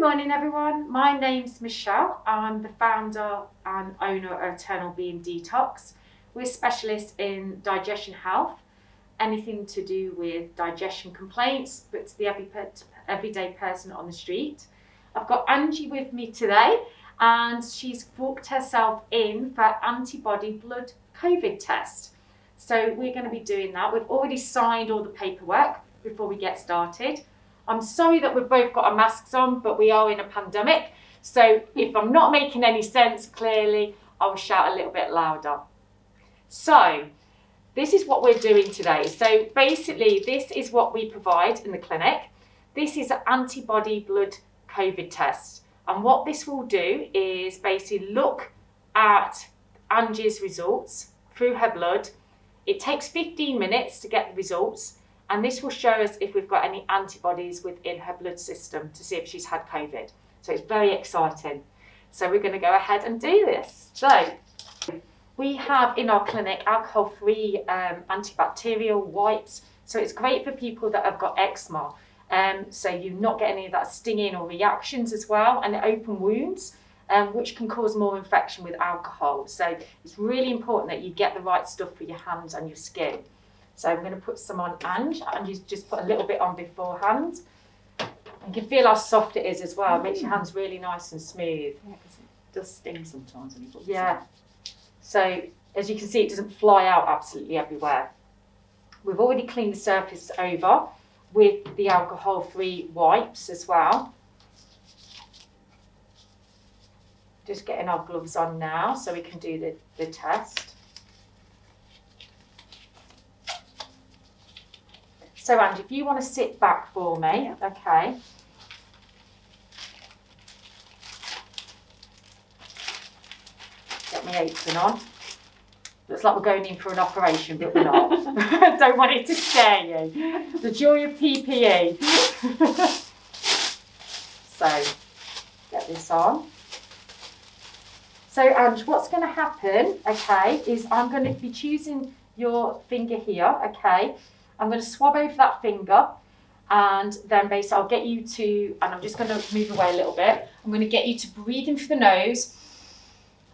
Good morning everyone, my name's Michelle. I'm the founder and owner of Eternal Being Detox. We're specialists in digestion health, anything to do with digestion complaints, but to the everyday person on the street. I've got Angie with me today and she's booked herself in for antibody blood COVID test. So we're going to be doing that. We've already signed all the paperwork before we get started. I'm sorry that we've both got our masks on, but we are in a pandemic. So if I'm not making any sense clearly, I will shout a little bit louder. So this is what we're doing today. So basically, this is what we provide in the clinic. This is an antibody blood COVID test. And what this will do is basically look at Angie's results through her blood. It takes 15 minutes to get the results. And this will show us if we've got any antibodies within her blood system to see if she's had COVID. So it's very exciting. So we're going to go ahead and do this. So we have in our clinic alcohol-free antibacterial wipes. So it's great for people that have got eczema. So you not get any of that stinging or reactions as well, and open wounds, which can cause more infection with alcohol. So it's really important that you get the right stuff for your hands and your skin. So I'm going to put some on Ange, and you just put a little bit on beforehand. You can feel how soft it is as well. It makes your hands really nice and smooth. Yeah, because it does sting sometimes when you put Yeah. So as you can see, it doesn't fly out absolutely everywhere. We've already cleaned the surface over with the alcohol-free wipes as well. Just getting our gloves on now so we can do the test. So Angie, if you want to sit back for me, Yeah. okay. Get my apron on. Looks like we're going in for an operation, but we're not. Don't want it to scare you. The joy of PPE. So, get this on. So Ange, what's going to happen, okay, is I'm going to be choosing your finger here, okay. I'm going to swab over that finger, and then basically I'll get you to, and I'm just going to move away a little bit. I'm going to get you to breathe in through the nose,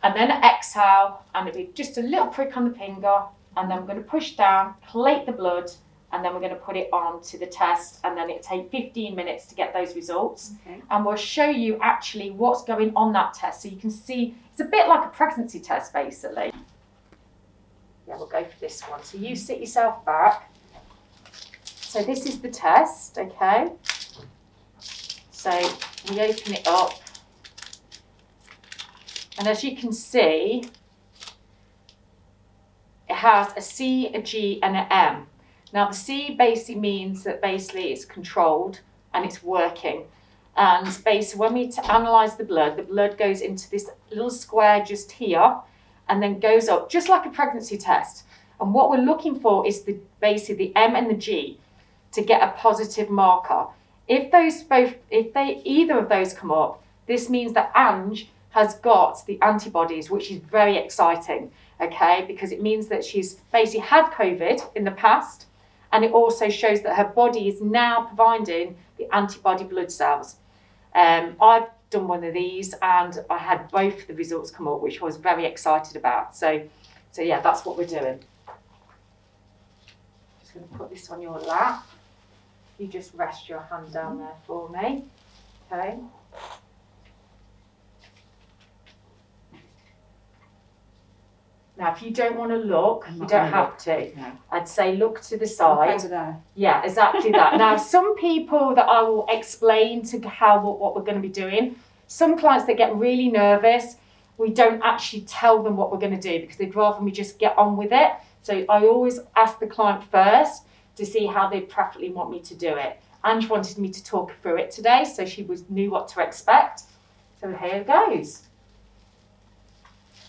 and then exhale, and it'll be just a little prick on the finger, and then we're going to push down, collate the blood, and then we're going to put it on to the test, and then it'll take 15 minutes to get those results. Okay. And we'll show you actually what's going on that test, so you can see, it's a bit like a pregnancy test basically. Yeah, we'll go for this one. So you sit yourself back. So this is the test, okay? So we open it up. And as you can see, it has a C, a G, and an M. Now the C basically means that basically it's controlled and it's working. And basically when we analyse the blood goes into this little square just here and then goes up, just like a pregnancy test. And what we're looking for is basically the M and the G, to get a positive marker. If either of those come up, this means that Ange has got the antibodies, which is very exciting, okay? Because it means that she's basically had COVID in the past, and it also shows that her body is now providing the antibody blood cells. I've done one of these, and I had both the results come up, which I was very excited about. So yeah, that's what we're doing. Just going to put this on your lap. You just rest your hand down there for me, okay? Now, if you don't want to look, you don't have to. No. I'd say look to the side. Over there. Yeah, exactly that. Now, some people that I will explain to what we're going to be doing, some clients that get really nervous, we don't actually tell them what we're going to do because they'd rather me just get on with it. So I always ask the client first to see how they preferably want me to do it. Ange wanted me to talk through it today, so she knew what to expect. So here it goes.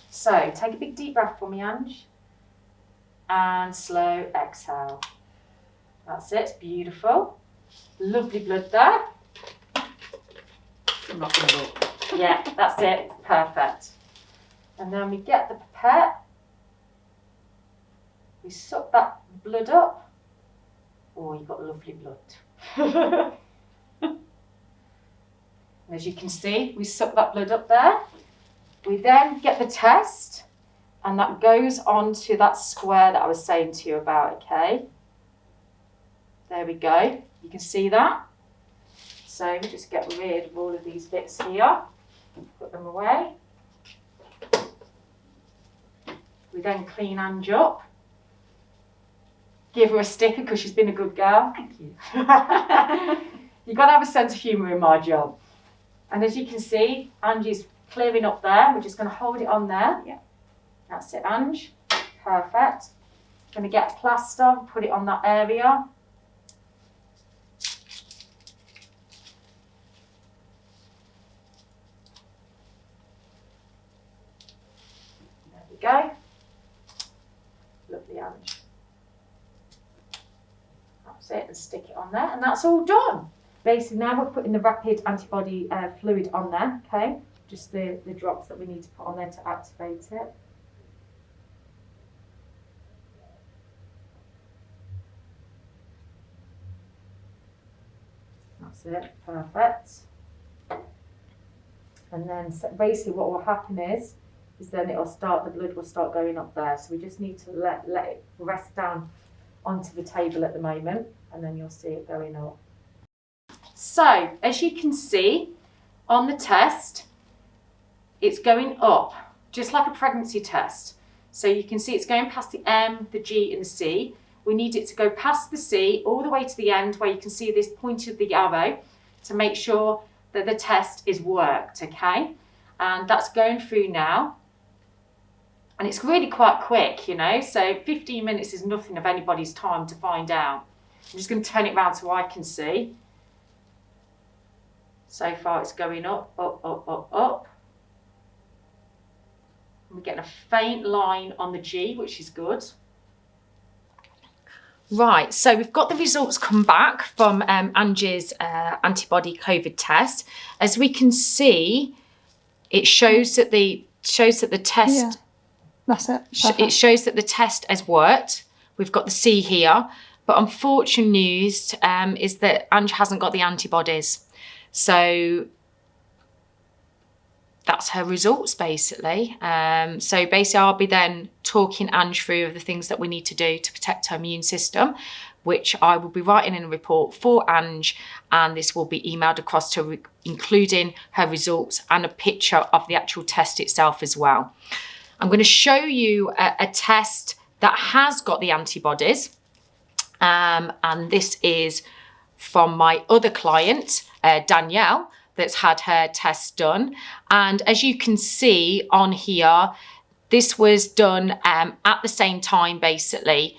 So take a big deep breath for me, Ange. And slow exhale. That's it, it's beautiful. Lovely blood there. I'm not going to look. Yeah, that's it, perfect. And then we get the pipette. We suck that blood up. Oh, you've got lovely blood. And As you can see, we suck that blood up there. We then get the test, and that goes onto that square that I was saying to you about, okay? There we go. You can see that. So we just get rid of all of these bits here, put them away. We then clean Ange up. Give her a sticker because she's been a good girl. Thank you. You've got to have a sense of humour in my job. And as you can see, Angie's clearing up there. We're just going to hold it on there. Yeah. That's it, Ange. Perfect. Going to get a plaster, put it on that area. There we go. Lovely, Ange. That's it, and stick it on there, and that's all done. Basically, now we're putting the rapid antibody fluid on there, okay? Just the drops that we need to put on there to activate it. That's it, perfect. And then so basically what will happen is then it'll start, the blood will start going up there. So we just need to let it rest down onto the table at the moment, and then you'll see it going up. So, as you can see on the test, it's going up, just like a pregnancy test. So you can see it's going past the M, the G and the C. We need it to go past the C all the way to the end where you can see this point of the arrow to make sure that the test is worked, okay? And that's going through now. And it's really quite quick, you know, so 15 minutes is nothing of anybody's time to find out. I'm just going to turn it around so I can see. So far it's going up, up, up, up, up. We're getting a faint line on the G, which is good. Right, so we've got the results come back from Angie's antibody COVID test. As we can see, it shows that the test... Yeah, that's it. It shows that the test has worked. We've got the C here. But unfortunate news is that Ange hasn't got the antibodies. So that's her results, basically. So basically, I'll be then talking Ange through the things that we need to do to protect her immune system, which I will be writing in a report for Ange, and this will be emailed across to her, including her results and a picture of the actual test itself as well. I'm going to show you a test that has got the antibodies, and this is from my other client, Danielle, that's had her test done. And as you can see on here, this was done at the same time, basically.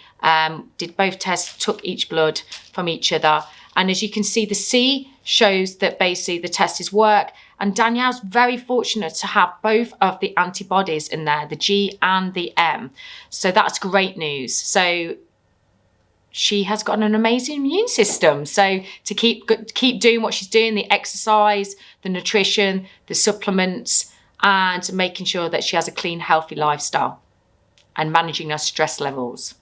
Did both tests, took each blood from each other. And as you can see, the C shows that basically the test is work. And Danielle's very fortunate to have both of the antibodies in there, the G and the M. So that's great news. So she has got an amazing immune system. So to keep doing what she's doing, the exercise, the nutrition, the supplements, and making sure that she has a clean, healthy lifestyle and managing her stress levels.